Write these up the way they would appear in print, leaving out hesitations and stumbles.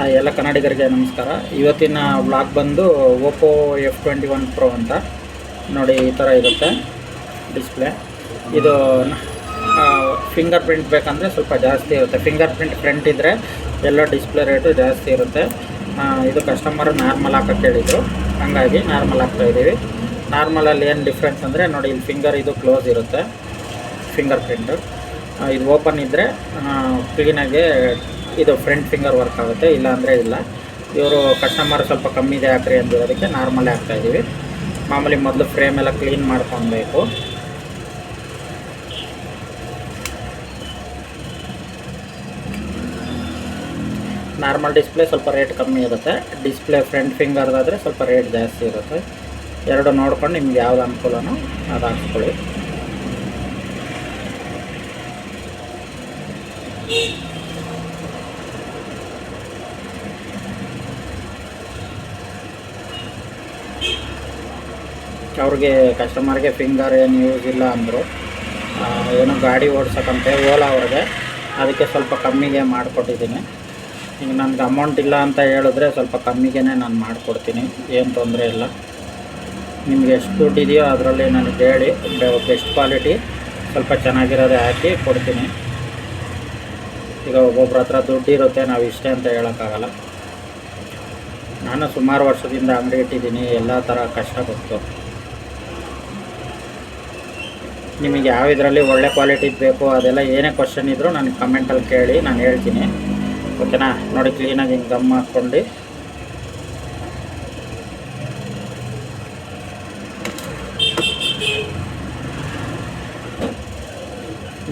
ಎಲ್ಲ ಕನ್ನಡಿಗರಿಗೆ ನಮಸ್ಕಾರ. ಇವತ್ತಿನ ವ್ಲಾಗ್ ಬಂದು ಓಪೋ F21 Pro ಅಂತ ನೋಡಿ. ಈ ಥರ ಇರುತ್ತೆ ಡಿಸ್ಪ್ಲೇ. ಇದು ಫಿಂಗರ್ ಪ್ರಿಂಟ್ ಬೇಕಂದರೆ ಸ್ವಲ್ಪ ಜಾಸ್ತಿ ಇರುತ್ತೆ. ಫಿಂಗರ್ ಪ್ರಿಂಟ್ ಫ್ರಂಟ್ ಇದ್ದರೆ ಎಲ್ಲ ಡಿಸ್ಪ್ಲೇ ರೇಟು ಜಾಸ್ತಿ ಇರುತ್ತೆ. ಇದು ಕಸ್ಟಮರ್ ನಾರ್ಮಲ್ ಹಾಕೋಕ್ಕೆ ಹೇಳಿದರು, ಹಾಗಾಗಿ ನಾರ್ಮಲ್ ಹಾಕ್ತಾಯಿದ್ದೀವಿ. ನಾರ್ಮಲಲ್ಲಿ ಏನು ಡಿಫ್ರೆನ್ಸ್ ಅಂದರೆ ನೋಡಿ, ಇಲ್ಲಿ ಫಿಂಗರ್ ಇದು ಕ್ಲೋಸ್ ಇರುತ್ತೆ ಫಿಂಗರ್ ಪ್ರಿಂಟು. ಇದು ಓಪನ್ ಇದ್ದರೆ ಕ್ಲೀನಾಗಿ ಇದು ಫ್ರಂಟ್ ಫಿಂಗರ್ ವರ್ಕ್ ಆಗುತ್ತೆ, ಇಲ್ಲಾಂದರೆ ಇಲ್ಲ. ಇವರು ಕಸ್ಟಮರ್ ಸ್ವಲ್ಪ ಕಮ್ಮಿ ಇದೆ ಹಾಕ್ರಿ ಅಂದಿರೋದಕ್ಕೆ ನಾರ್ಮಲ್ಲೇ ಹಾಕ್ತಾಯಿದ್ದೀವಿ. ಮಾಮೂಲಿ ಮೊದಲು ಫ್ರೇಮ್ ಎಲ್ಲ ಕ್ಲೀನ್ ಮಾಡ್ಕೊಬೇಕು. ನಾರ್ಮಲ್ ಡಿಸ್ಪ್ಲೇ ಸ್ವಲ್ಪ ರೇಟ್ ಕಮ್ಮಿ ಇರುತ್ತೆ, ಡಿಸ್ಪ್ಲೇ ಫ್ರಂಟ್ ಫಿಂಗರ್ದಾದರೆ ಸ್ವಲ್ಪ ರೇಟ್ ಜಾಸ್ತಿ ಇರುತ್ತೆ. ಎರಡು ನೋಡ್ಕೊಂಡು ನಿಮ್ಗೆ ಯಾವ್ದು ಅನುಕೂಲನೋ ಅದು ಹಾಕ್ಕೊಳ್ಳಿ. ಅವ್ರಿಗೆ ಕಸ್ಟಮರ್ಗೆ ಫಿಂಗರ್ ಏನು ಯೂಸ್ ಇಲ್ಲ ಅಂದರು, ಏನೋ ಗಾಡಿ ಓಡ್ಸೋಕ್ಕಂತೆ ಓಲಾ ಅವ್ರಿಗೆ, ಅದಕ್ಕೆ ಸ್ವಲ್ಪ ಕಮ್ಮಿಗೆ ಮಾಡಿಕೊಟ್ಟಿದ್ದೀನಿ. ಈಗ ನನಗೆ ಅಮೌಂಟ್ ಇಲ್ಲ ಅಂತ ಹೇಳಿದ್ರೆ ಸ್ವಲ್ಪ ಕಮ್ಮಿಗೆ ನಾನು ಮಾಡಿಕೊಡ್ತೀನಿ, ಏನು ತೊಂದರೆ ಇಲ್ಲ. ನಿಮಗೆ ಎಷ್ಟು ದುಡ್ಡು ಇದೆಯೋ ಅದರಲ್ಲಿ ನನಗೆ ಹೇಳಿ, ಬೆಸ್ಟ್ ಕ್ವಾಲಿಟಿ ಸ್ವಲ್ಪ ಚೆನ್ನಾಗಿರೋದೇ ಹಾಕಿ ಕೊಡ್ತೀನಿ. ಈಗ ಒಬ್ಬೊಬ್ರ ಹತ್ರ ದುಡ್ಡು ಇರುತ್ತೆ, ನಾವು ಇಷ್ಟೇ ಅಂತ ಹೇಳೋಕ್ಕಾಗಲ್ಲ. ನಾನು ಸುಮಾರು ವರ್ಷದಿಂದ ಅಂಗಡಿ ಇಟ್ಟಿದ್ದೀನಿ, ಎಲ್ಲ ಥರ ಕಷ್ಟ ಗೊತ್ತು. ನಿಮಗೆ ಯಾವ ಇದರಲ್ಲಿ ಒಳ್ಳೆ ಕ್ವಾಲಿಟಿ ಬೇಕು ಅದೆಲ್ಲ ಏನೇ ಕ್ವಶನ್ ಇದ್ದರೂ ನನಗೆ ಕಮೆಂಟಲ್ಲಿ ಕೇಳಿ, ನಾನು ಹೇಳ್ತೀನಿ. ಓಕೆನಾ? ನೋಡಿ, ಕ್ಲೀನಾಗಿ ಹಿಂಗೆ ಗಮ್ ಹಾಕ್ಕೊಂಡು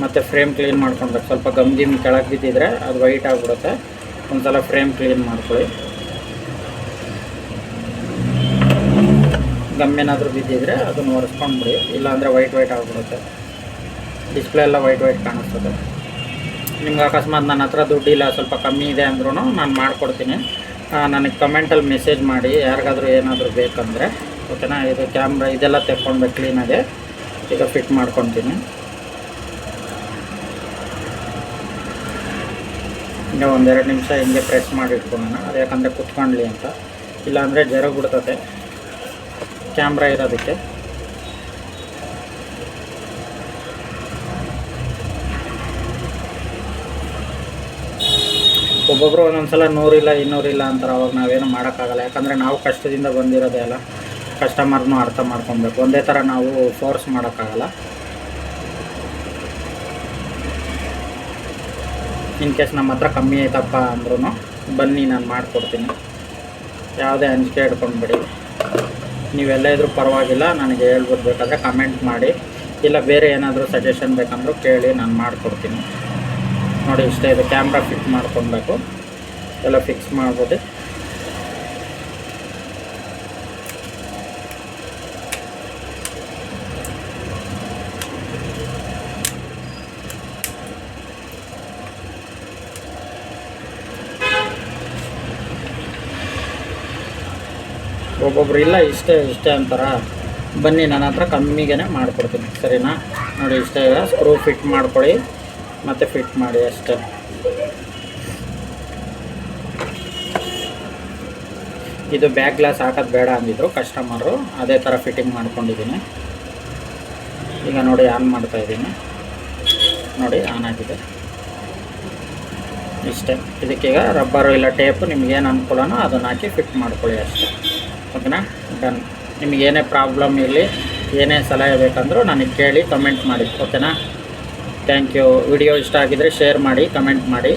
ಮತ್ತು ಫ್ರೇಮ್ ಕ್ಲೀನ್ ಮಾಡ್ಕೊಳ್ಬೇಕು. ಸ್ವಲ್ಪ ಗಮ್ ಕೆಳಗೆ ಬಿದ್ದಿದ್ರೆ ಅದು ವೈಟ್ ಆಗಿಬಿಡುತ್ತೆ. ಒಂದು ಸಲ ಫ್ರೇಮ್ ಕ್ಲೀನ್ ಮಾಡ್ಕೊಳ್ಳಿ. ಗಮ್ ಏನಾದರೂ ಬಿದ್ದಿದ್ರೆ ಅದನ್ನು ಒರೆಸ್ಕೊಂಡ್ಬಿಡಿ, ಇಲ್ಲಾಂದರೆ ವೈಟ್ ಆಗಿಬಿಡುತ್ತೆ. ಡಿಸ್ಪ್ಲೇ ಎಲ್ಲ ವೈಟ್ ಕಾಣಿಸ್ತದೆ. ನಿಮ್ಗೆ ಅಕಸ್ಮಾತ್ ನನ್ನ ಹತ್ರ ದುಡ್ಡಿಲ್ಲ, ಸ್ವಲ್ಪ ಕಮ್ಮಿ ಇದೆ ಅಂದ್ರೂ ನಾನು ಮಾಡಿಕೊಡ್ತೀನಿ. ನನಗೆ ಕಮೆಂಟಲ್ಲಿ ಮೆಸೇಜ್ ಮಾಡಿ, ಯಾರಿಗಾದ್ರೂ ಏನಾದರೂ ಬೇಕಂದರೆ. ಓಕೆನಾ? ಇದು ಕ್ಯಾಮ್ರಾ ಇದೆಲ್ಲ ತೆಕ್ಕೊಳ್ಬೇಕು ಕ್ಲೀನಾಗೆ. ಈಗ ಫಿಟ್ ಮಾಡ್ಕೊತೀನಿ. ಈಗ ಒಂದೆರಡು ನಿಮಿಷ ಹಿಂಗೆ ಪ್ರೆಸ್ ಮಾಡಿ ಇಟ್ಕೊಳ್ಳೋಣ, ಅದು ಯಾಕಂದರೆ ಕುತ್ಕೊಳ್ಳಿ ಅಂತ, ಇಲ್ಲಾಂದರೆ ಜರಗ್ಬಿಡ್ತದೆ ಕ್ಯಾಮ್ರಾ ಇರೋದಕ್ಕೆ. ಒಬ್ಬೊಬ್ಬರು ಒಂದೊಂದ್ಸಲ 100 ಇಲ್ಲ 200 ಇಲ್ಲ ಅಂತಾರೆ, ಅವಾಗ ನಾವೇನು ಮಾಡೋಕ್ಕಾಗಲ್ಲ. ಯಾಕಂದರೆ ನಾವು ಕಷ್ಟದಿಂದ ಬಂದಿರೋದೇ ಅಲ್ಲ, ಕಸ್ಟಮರ್ನೂ ಅರ್ಥ ಮಾಡ್ಕೊಬೇಕು. ಒಂದೇ ಥರ ನಾವು ಫೋರ್ಸ್ ಮಾಡೋಕ್ಕಾಗಲ್ಲ. ಇನ್ ಕೇಸ್ ನಮ್ಮ ಹತ್ರ ಕಮ್ಮಿ ಆಯ್ತಪ್ಪ ಅಂದ್ರೂ ಬನ್ನಿ, ನಾನು ಮಾಡಿಕೊಡ್ತೀನಿ. ಯಾವುದೇ ಅಂಜಿಕೆ ಹಿಡ್ಕೊಂಡ್ಬಿಡಿ. ನೀವೆಲ್ಲ ಇದ್ರೂ ಪರವಾಗಿಲ್ಲ, ನನಗೆ ಹೇಳ್ಬೋದು. ಬೇಕಾದರೆ ಕಮೆಂಟ್ ಮಾಡಿ, ಇಲ್ಲ ಬೇರೆ ಏನಾದರೂ ಸಜೆಷನ್ ಬೇಕಂದ್ರೂ ಕೇಳಿ, ನಾನು ಮಾಡಿಕೊಡ್ತೀನಿ. ನೋಡಿ, ಇಷ್ಟೇ. ಇದು ಕ್ಯಾಮ್ರಾ ಫಿಟ್ ಮಾಡ್ಕೊಳ್ಬೇಕು, ಎಲ್ಲ ಫಿಕ್ಸ್ ಮಾಡ್ಬೋದು. ಒಬ್ಬೊಬ್ರು ಇಲ್ಲ ಇಷ್ಟೇ ಅಂತಾರ, ಬನ್ನಿ ನನ್ನ ಹತ್ರ ಕಮ್ಮಿಗೆ ಮಾಡಿಕೊಡ್ತೀನಿ, ಸರಿನಾ? ನೋಡಿ, ಇಷ್ಟೇ. ಈಗ ಸ್ಕ್ರೂ ಫಿಟ್ ಮಾಡ್ಕೊಳ್ಳಿ ಮತ್ತು ಫಿಟ್ ಮಾಡಿ ಅಷ್ಟೇ. ಇದು ಬ್ಯಾಕ್ ಗ್ಲಾಸ್ ಹಾಕೋದು ಬೇಡ ಅಂದಿದ್ರು ಕಸ್ಟಮರು, ಅದೇ ಥರ ಫಿಟ್ಟಿಂಗ್ ಮಾಡ್ಕೊಂಡಿದ್ದೀನಿ. ಈಗ ನೋಡಿ, ಆನ್ ಮಾಡ್ತಾಯಿದ್ದೀನಿ. ನೋಡಿ, ಆನ್ ಆಗಿದೆ. ಇಷ್ಟೇ. ಇದಕ್ಕೀಗ ರಬ್ಬರು ಇಲ್ಲ ಟೇಪು, ನಿಮಗೇನು ಅನುಕೂಲನೋ ಅದನ್ನು ಹಾಕಿ ಫಿಟ್ ಮಾಡ್ಕೊಳ್ಳಿ ಅಷ್ಟೇ. ಓಕೆನಾ? ಡನ್. ನಿಮಗೇನೇ ಪ್ರಾಬ್ಲಮ್ ಇರಲಿ, ಏನೇ ಸಲಹೆ ಬೇಕಂದ್ರೂ ನನಗೆ ಕೇಳಿ ಕಮೆಂಟ್ ಮಾಡಿ. ಓಕೆನಾ? Thank you. ವಿಡಿಯೋ ಇಷ್ಟ ಆಗಿದರೆ ಶೇರ್ ಮಾಡಿ, ಕಮೆಂಟ್ ಮಾಡಿ.